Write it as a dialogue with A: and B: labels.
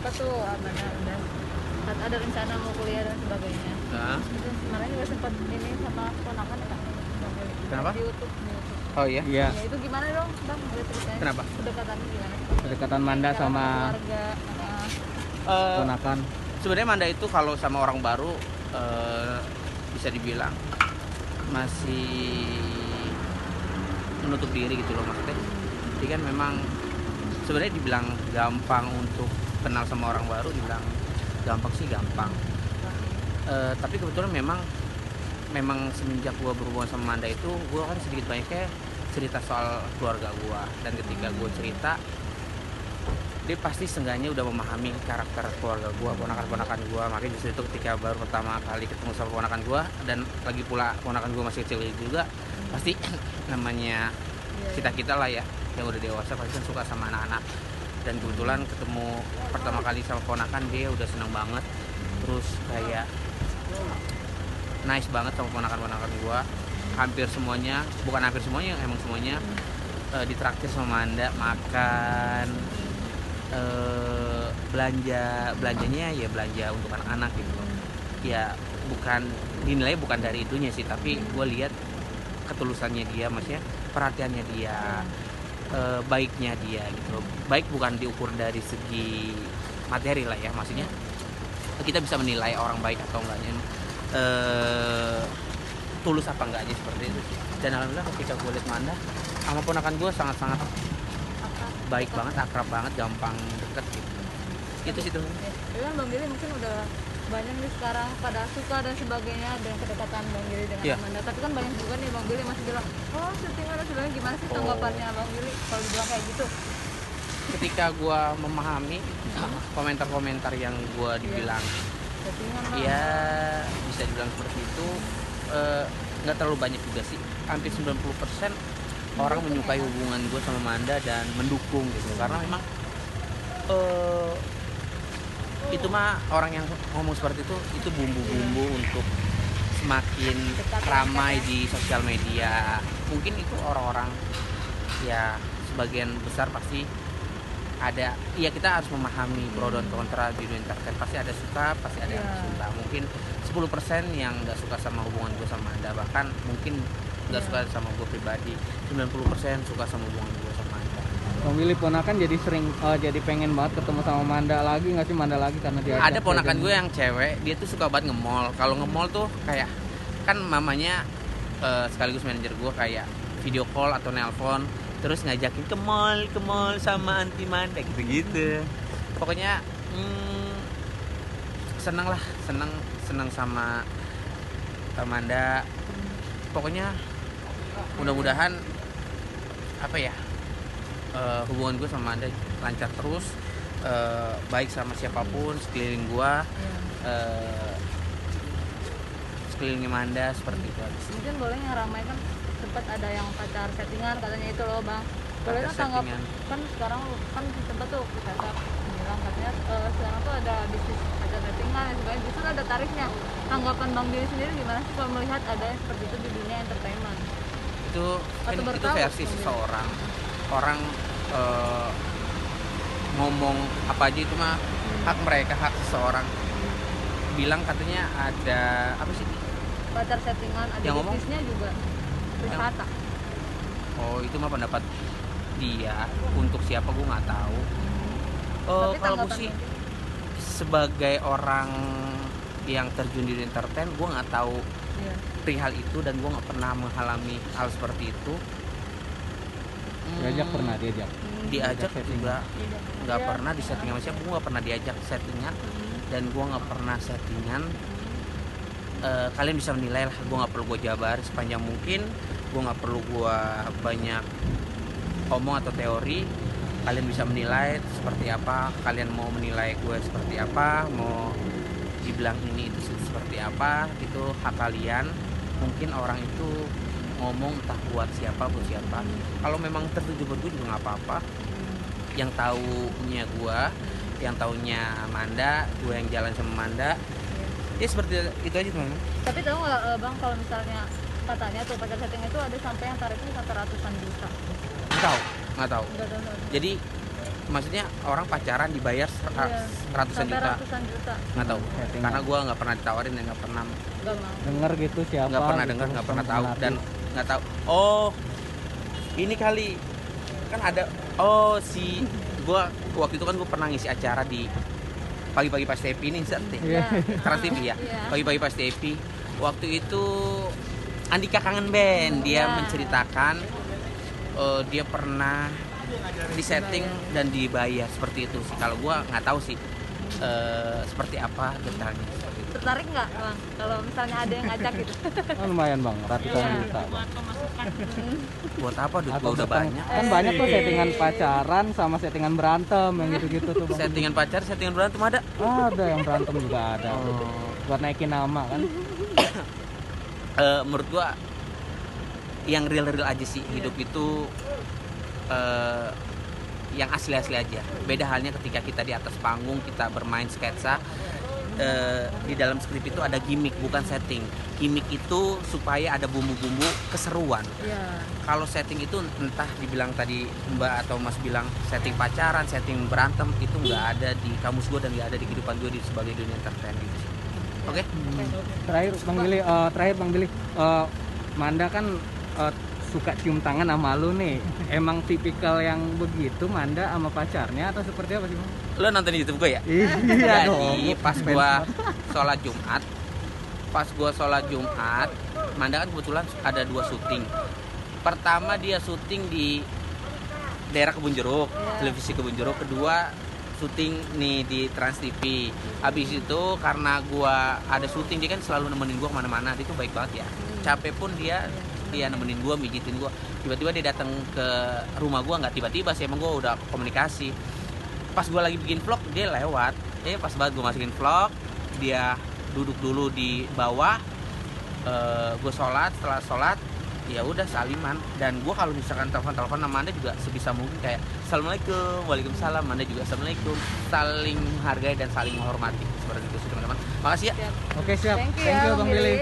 A: sempat tuh udah ada rencana mau kuliah dan sebagainya.
B: Nah.
A: Itu kemarin juga sempat ini sama ponakan ya Kak.
B: Kenapa?
A: Di YouTube.
B: Oh iya?
C: Iya.
A: Ya itu gimana dong Bang? Boleh ceritain.
B: Kenapa?
A: Kedekatannya gimana?
C: Kedekatan Manda
A: Cara
C: sama
A: keluarga.
C: ponakan.
B: Sebenarnya Manda itu kalau sama orang baru bisa dibilang masih menutup diri gitu loh maksudnya. Jadi kan memang sebenarnya dibilang gampang untuk kenal sama orang baru, dibilang gampang sih gampang. Tapi kebetulan memang semenjak gue berhubungan sama Manda itu gue kan sedikit banyaknya cerita soal keluarga gue, dan ketika gue cerita dia pasti seenggaknya udah memahami karakter keluarga gue, ponakan-ponakan gue. Makanya justru itu ketika baru pertama kali ketemu sama ponakan gue, dan lagi pula ponakan gue masih kecil juga, pasti namanya kita lah ya yang udah dewasa pasti kan suka sama anak-anak. Dan kebetulan ketemu pertama kali sama ponakan, dia udah seneng banget, terus kayak nice banget sama ponakan-ponakan gue. Hampir semuanya, bukan hampir semuanya, emang semuanya ditraktir sama Manda, makan, belanjanya ya belanja untuk anak-anak gitu. Ya bukan dinilai bukan dari itunya sih, tapi gue lihat ketulusannya dia, maksudnya perhatiannya dia, baiknya dia gitu. Baik bukan diukur dari segi materi lah ya, maksudnya kita bisa menilai orang baik atau enggaknya, tulus apa enggaknya seperti itu sih. Dan alhamdulillah ketika gue lihat Manda sama ponakan gue sangat-sangat baik banget, akrab banget, gampang deket gitu. Itu sih tuh.
A: Ya, Bang Billy mungkin udah banyak nih sekarang pada suka dan sebagainya dan kedekatan Bang Billy dengan Amanda. Tapi kan banyak juga nih Bang Billy masih bilang, oh settingan dan sebagainya. Gimana sih tanggapannya Bang Billy kalau dibilang kayak gitu?
B: Ketika gue memahami komentar-komentar yang gue dibilang, ya bisa dibilang seperti itu, nggak terlalu banyak juga sih. Hampir 90% orang menyukai hubungan gue sama Manda dan mendukung gitu, karena memang itu mah orang yang ngomong seperti itu bumbu-bumbu untuk semakin ramai di sosial media. Mungkin itu orang-orang ya sebagian besar pasti ada, ya kita harus memahami pro dan kontra di dunia entertain. Pasti ada suka, pasti ada yang suka. Mungkin 10% yang gak suka sama hubungan gue sama Anda, bahkan mungkin gak suka sama gue pribadi. 90% suka sama hubungan gue sama Anda.
C: Bang Billy ponakan jadi sering jadi pengen banget ketemu sama Manda lagi nggak sih? Manda lagi karena dia
B: ada ponakan gue yang cewek, dia tuh suka banget nge-mall. Kalau nge-mall tuh kayak kan mamanya sekaligus manajer gue, kayak video call atau nelpon terus ngajakin ke mall sama anti Manda gitu. Pokoknya seneng sama Manda. Pokoknya mudah-mudahan apa ya, hubungan gue sama Manda lancar terus, baik sama siapapun sekeliling gue, sekelilingnya Manda, seperti itu aja.
A: Mungkin boleh yang ramai kan sempat ada yang pacar settingan katanya itu loh Bang. Boleh kan tanggap kan sekarang kan sempat tuh kita bilang katanya sekarang tuh ada bisnis pacar settingan dan sebagainya, justru ada tarifnya. Tanggapan Bang Billy sendiri gimana sih kalau melihat ada seperti itu di dunia entertainment?
B: Itu kan itu versi seseorang. Orang ngomong apa aja itu mah hak mereka, hak seseorang. Bilang katanya ada apa sih?
A: Pacar settingan, ada
B: yang
A: bisnisnya juga wisata.
B: Oh itu mah pendapat dia, untuk siapa gue nggak tahu. Kalau gue sih sebagai orang yang terjun di entertain, gue nggak tahu perihal itu dan gue nggak pernah mengalami hal seperti itu.
C: Diajak juga
B: nggak pernah di settingan sama siapa. Gue nggak pernah diajak settingan dan gue nggak pernah settingan. Kalian bisa menilai lah, gue nggak perlu gue jabar sepanjang mungkin, gue nggak perlu gue banyak omong atau teori. Kalian bisa menilai seperti apa, kalian mau menilai gue seperti apa, mau dibilang ini itu seperti apa, itu hak kalian. Mungkin orang itu ngomong entah buat siapa. Kalau memang tertuju buat gue juga nggak apa-apa. Yang taunya gue, yang taunya Manda, gue yang jalan sama Manda, ya seperti itu aja teman.
A: Tapi tahu nggak Bang, kalau misalnya katanya tuh pacar setting itu ada sampai yang tarifnya sampai ratusan juta.
B: Nggak tahu. Jadi maksudnya orang pacaran dibayar ratusan
A: Sampai
B: juta,
A: ratusan juta.
B: nggak tahu.
C: Settingan.
B: Karena gue nggak pernah ditawarin dan nggak pernah
A: Nggak mau.
C: Denger gitu siapa?
B: nggak pernah
C: gitu,
B: dengar, nggak pernah tahu
C: pelatih.
B: dan nggak tahu. Oh, ini kali kan ada. Oh, si gue waktu itu kan gue pernah ngisi acara di pagi-pagi pas TV ini,
C: Iya.
B: Trans TV ya.
A: Iya.
B: Pagi-pagi pas TV. Waktu itu Andika Kangen Band dia
A: Ya.
B: menceritakan dia pernah disetting dan dibayar seperti itu sih. Kalau gua nggak tahu sih seperti apa detailnya. Seperti itu.
A: Tertarik nggak bang? Kalau misalnya ada yang ngajak gitu.
C: Oh, lumayan bang, ratusan
A: Iya.
C: juta. Bang.
B: Buat apa? Duit
C: Atau
B: gua udah
C: seteng-
B: banyak.
C: Kan banyak tuh settingan pacaran sama settingan berantem yang gitu-gitu tuh bang.
B: Settingan pacar, settingan berantem ada.
C: Ada yang berantem juga ada. Buat naikin nama kan.
B: Menurut gua yang real aja sih hidup itu yang asli aja. Beda halnya ketika kita di atas panggung kita bermain sketsa. Di dalam skrip itu ada gimmick bukan setting. Gimmick itu supaya ada bumbu-bumbu keseruan.
A: Iya.
B: Kalau setting itu entah dibilang tadi Mbak atau Mas bilang setting pacaran, setting berantem, itu nggak ada di kamus gue dan nggak ada di kehidupan gue sebagai dunia entertain gitu sih. Oke?
C: Terakhir Bang Billy, Manda kan suka cium tangan sama lu nih. Emang tipikal yang begitu Manda sama pacarnya atau seperti apa sih Bang?
B: Lo nonton YouTube gue ya?
C: Iya dong.
B: Jadi pas gua sholat Jumat, Manda kan kebetulan ada 2 syuting. Pertama dia syuting di daerah Kebun Jeruk, televisi Kebun Jeruk. Kedua syuting nih di Trans TV. Habis itu karena gua ada syuting, dia kan selalu nemenin gua kemana-mana. Dia tuh baik banget ya. Capek pun dia nemenin gua, mijitin gua. Tiba-tiba dia datang ke rumah gua, nggak tiba-tiba sih, emang gua udah komunikasi. Pas gue lagi bikin vlog dia lewat, pas banget gue masukin vlog, dia duduk dulu di bawah, gue sholat, setelah sholat ya udah saliman. Dan gue kalau misalkan telepon sama Anda juga sebisa mungkin kayak assalamualaikum, waalaikumsalam, Anda juga assalamualaikum, saling menghargai dan saling menghormati seperti itu sih teman-teman. Makasih ya.
C: Oke siap.
A: Thank you ya,
C: Bang Billy.